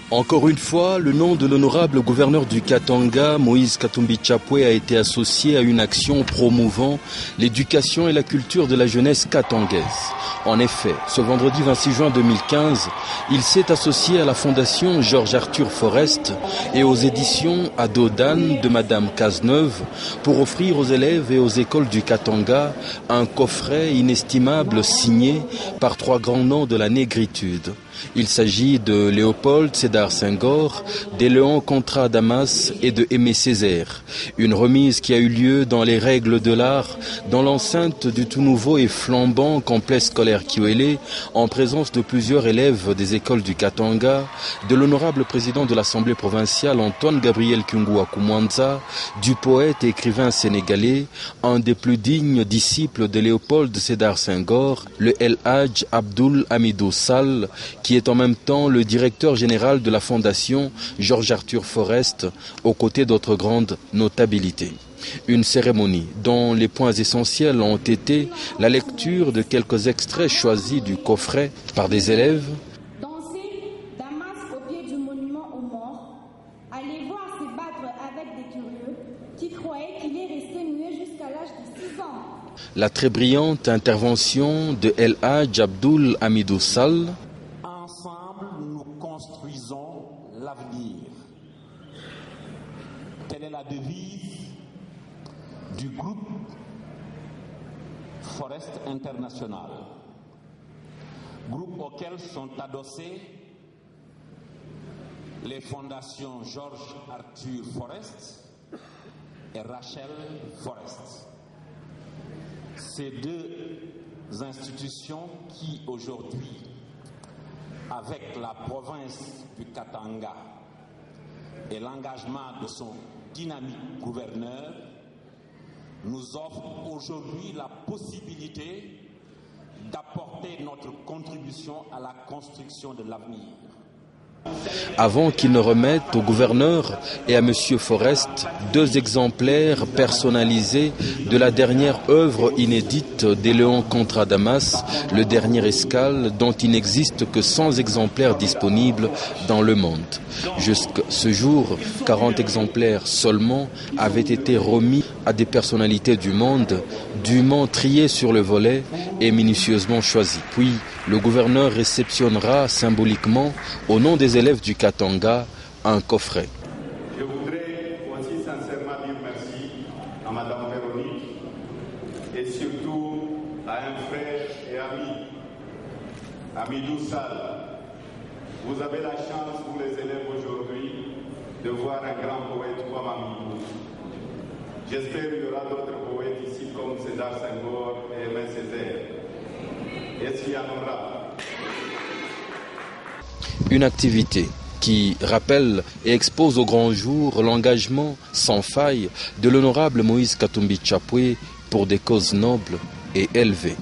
Encore une fois, le nom de l'honorable gouverneur du Katanga, Moïse Katumbi Chapwe, a été associé à une action promouvant l'éducation et la culture de la jeunesse katangaise. En effet, ce vendredi 26 juin 2015, il s'est associé à la fondation Georges Arthur Forest et aux éditions Adodan de Madame Cazeneuve pour offrir aux élèves et aux écoles du Katanga un coffret inestimable signé par 3 grands noms de la négritude. Il s'agit de Léopold Sédar Senghor, d'Éléon Contra Damas et de Aimé Césaire. Une remise qui a eu lieu dans les règles de l'art, dans l'enceinte du tout nouveau et flambant complexe scolaire Kiwele, en présence de plusieurs élèves des écoles du Katanga, de l'honorable président de l'Assemblée provinciale Antoine Gabriel Kungua Kumwanza, du poète et écrivain sénégalais, un des plus dignes disciples de Léopold Sédar Senghor, le El Hadj Abdoul Hamidou Sall, qui est en même temps le directeur général de la fondation Georges Arthur Forest, aux côtés d'autres grandes notabilités. Une cérémonie dont les points essentiels ont été la lecture de quelques extraits choisis du coffret par des élèves. Danser Damas au pied du monument aux morts, aller voir se battre avec des curieux qui croyaient qu'il est resté muet jusqu'à l'âge de 6 ans. La très brillante intervention de El Hadj Abdoul Hamidou Sall. Nous construisons l'avenir. Telle est la devise du groupe Forest International, groupe auquel sont adossés les fondations Georges Arthur Forest et Rachel Forest. Ces 2 institutions qui aujourd'hui, avec la province du Katanga et l'engagement de son dynamique gouverneur, nous offrent aujourd'hui la possibilité d'apporter notre contribution à la construction de l'avenir. Avant qu'il ne remette au gouverneur et à M. Forest 2 exemplaires personnalisés de la dernière œuvre inédite d'Éléon Contra Damas, le dernier escale dont il n'existe que 100 exemplaires disponibles dans le monde. Jusqu'à ce jour, 40 exemplaires seulement avaient été remis à des personnalités du monde, dûment triées sur le volet et minutieusement choisies. Puis, le gouverneur réceptionnera symboliquement, au nom des élèves du Katanga, un coffret. Je voudrais aussi sincèrement dire merci à Madame Véronique et surtout à un frère et ami, Hamidou Sall. Vous avez la chance, vous les élèves aujourd'hui, de voir un grand poète comme Hamidou. J'espère qu'il y aura d'autres poètes ici comme Sédar Senghor et Aimé Césaire. Est-ce qu'il y en aura? Une activité qui rappelle et expose au grand jour l'engagement sans faille de l'honorable Moïse Katumbi Chapwe pour des causes nobles et élevées.